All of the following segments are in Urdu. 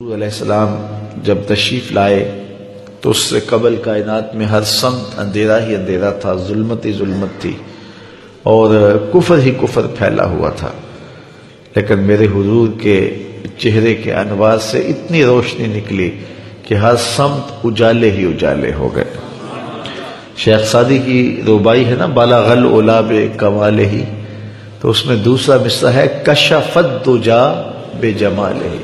حضور علیہ السلام جب تشریف لائے تو اس سے قبل کائنات میں ہر سمت اندھیرا ہی اندھیرا تھا، ظلمت ہی ظلمت تھی اور کفر ہی کفر پھیلا ہوا تھا، لیکن میرے حضور کے چہرے کے انوار سے اتنی روشنی نکلی کہ ہر سمت اجالے ہی اجالے ہو گئے۔ شیخ سعدی کی ربائی ہے نا، بالغ العلا بکمالہ ہی، تو اس میں دوسرا مصرع ہے کشفت الدجا بجمالہ،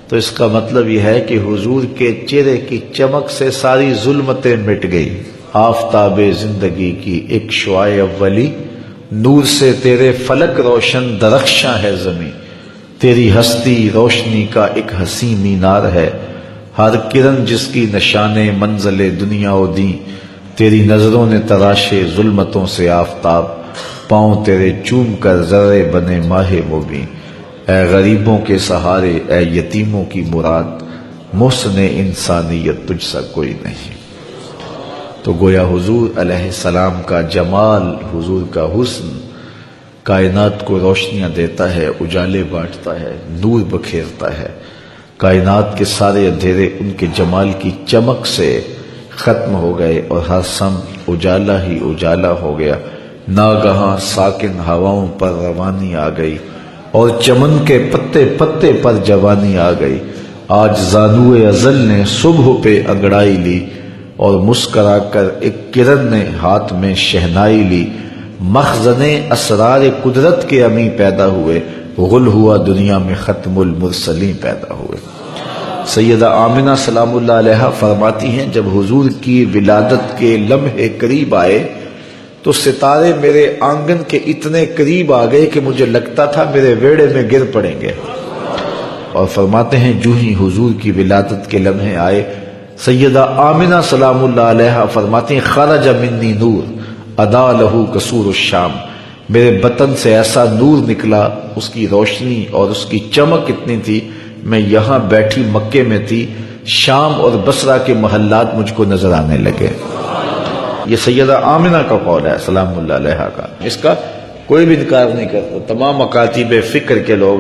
تو اس کا مطلب یہ ہے کہ حضور کے چہرے کی چمک سے ساری ظلمتیں مٹ گئی۔ آفتاب زندگی کی ایک شعاع اولی، نور سے تیرے فلک روشن درخشاں ہے زمین، تیری ہستی روشنی کا ایک حسین مینار ہے، ہر کرن جس کی نشان منزل دنیا و دین، تیری نظروں نے تراشے ظلمتوں سے آفتاب، پاؤں تیرے چوم کر ذرے بنے ماہ مبین، اے غریبوں کے سہارے، اے یتیموں کی مراد، محسن انسانیت تجھ سا کوئی نہیں۔ تو گویا حضور علیہ السلام کا جمال، حضور کا حسن کائنات کو روشنیاں دیتا ہے، اجالے بانٹتا ہے، نور بکھیرتا ہے۔ کائنات کے سارے اندھیرے ان کے جمال کی چمک سے ختم ہو گئے اور ہر سمت اجالا ہی اجالا ہو گیا۔ ناگہاں ساکن ہواؤں پر روانی آ گئی اور چمن کے پتے پتے پر جوانی آ گئی۔ آج زانوئے ازل نے صبح پہ انگڑائی لی اور مسکرا کر ایک کرن نے ہاتھ میں شہنائی لی۔ مخزن اسرار قدرت کے امی پیدا ہوئے، غل ہوا دنیا میں ختم المرسلین پیدا ہوئے۔ سیدہ آمنہ سلام اللہ علیہا فرماتی ہیں جب حضور کی ولادت کے لمحے قریب آئے تو ستارے میرے آنگن کے اتنے قریب آ گئے کہ مجھے لگتا تھا میرے ویڑے میں گر پڑیں گے۔ اور فرماتے ہیں جو ہی حضور کی ولادت کے لمحے آئے، سیدہ آمنہ سلام اللہ علیہا فرماتی ہیں خرج منی نور ادا لہو قصور الشام، میرے بطن سے ایسا نور نکلا، اس کی روشنی اور اس کی چمک اتنی تھی، میں یہاں بیٹھی مکے میں تھی، شام اور بصرہ کے محلات مجھ کو نظر آنے لگے۔ یہ سیدہ آمنہ کا قول ہے سلام اللہ علیہا کا، اس کا کوئی بھی انکار نہیں کرتا، تمام مکاتب فکر کے لوگ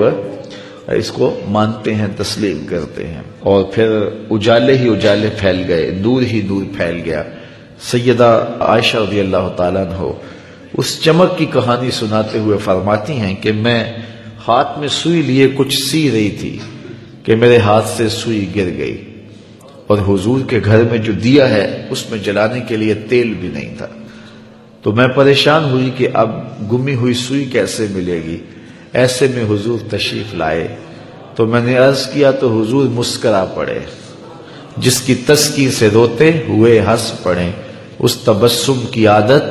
اس کو مانتے ہیں، تسلیم کرتے ہیں۔ اور پھر اجالے ہی اجالے پھیل گئے، نور ہی نور پھیل گیا۔ سیدہ عائشہ رضی اللہ تعالیٰ عنہ اس چمک کی کہانی سناتے ہوئے فرماتی ہیں کہ میں ہاتھ میں سوئی لیے کچھ سی رہی تھی کہ میرے ہاتھ سے سوئی گر گئی، اور حضور کے گھر میں جو دیا ہے اس میں جلانے کے لیے تیل بھی نہیں تھا، تو میں پریشان ہوئی کہ اب گمی ہوئی سوئی کیسے ملے گی۔ ایسے میں حضور تشریف لائے تو میں نے عرض کیا تو حضور مسکرا پڑے، جس کی تسکین سے روتے ہوئے ہنس پڑے، اس تبسم کی عادت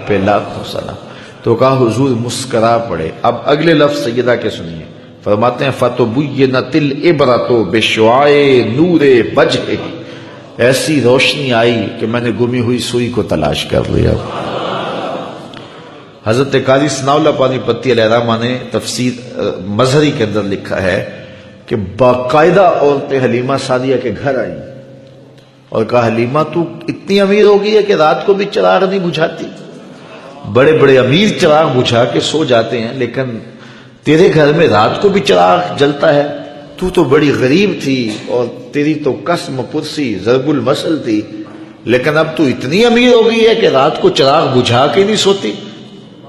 پہ لاکھوں سلام۔ تو کہا حضور مسکرا پڑے۔ اب اگلے لفظ سیدہ کے سنیے، فرماتے ہیں فَتُبُيِّنَتِ الْعِبْرَةُ بِشُعَاعِ نُورِ وَجْهِهِ، ایسی روشنی آئی کہ میں نے گمی ہوئی سوئی کو تلاش کر لیا۔ حضرت قاری ثناء اللہ پانی پتی علیہ الرحمہ نے تفسیر مظہری کے اندر لکھا ہے کہ باقاعدہ عورتیں حلیمہ سعدیہ کے گھر آئیں اور کہا حلیمہ تو اتنی امیر ہو گئی ہے کہ رات کو بھی چراغ نہیں بجھاتی، بڑے بڑے امیر چراغ بجھا کے سو جاتے ہیں لیکن تیرے گھر میں رات کو بھی چراغ جلتا ہے، تو بڑی غریب تھی اور تیری تو قسم پرسی ضرب المثل تھی، لیکن اب تو اتنی امیر ہو گئی ہے کہ رات کو چراغ بجھا کے نہیں سوتی۔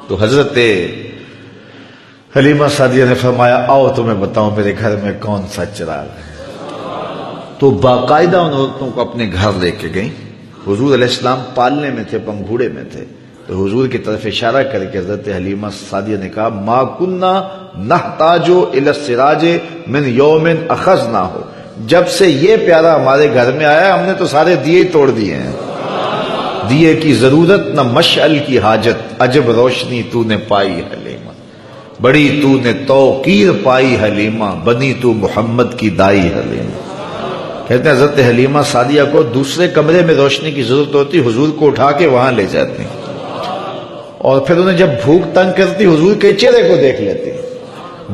تو حضرت حلیمہ سعدیہ نے فرمایا آؤ تمہیں بتاؤں میرے گھر میں کون سا چراغ ہے۔ تو باقاعدہ ان عورتوں کو اپنے گھر لے کے گئیں۔ حضور علیہ السلام پالنے میں تھے، پنگھوڑے میں تھے، تو حضور کی طرف اشارہ کر کے حضرت حلیمہ سعدیہ نے کہا ما کننا نحتاج الی السراج من یوم اخذناہ، جب سے یہ پیارا ہمارے گھر میں آیا ہم نے تو سارے دیے توڑ دیے ہیں، دیے کی ضرورت نہ مشعل کی حاجت، عجب روشنی تو نے پائی حلیمہ، بڑی تو نے توقیر پائی حلیمہ، بنی تو محمد کی دائی حلیمہ۔ کہتے ہیں حضرت حلیمہ سعدیہ کو دوسرے کمرے میں روشنی کی ضرورت ہوتی، حضور کو اٹھا کے وہاں لے جاتی، اور پھر انہیں جب بھوک تنگ کرتی حضور کے چہرے کو دیکھ لیتی،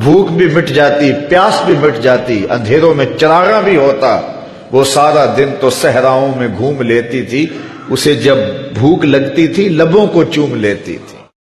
بھوک بھی مٹ جاتی، پیاس بھی مٹ جاتی، اندھیروں میں چراغاں بھی ہوتا، وہ سارا دن تو صحراؤں میں گھوم لیتی تھی، اسے جب بھوک لگتی تھی لبوں کو چوم لیتی تھی۔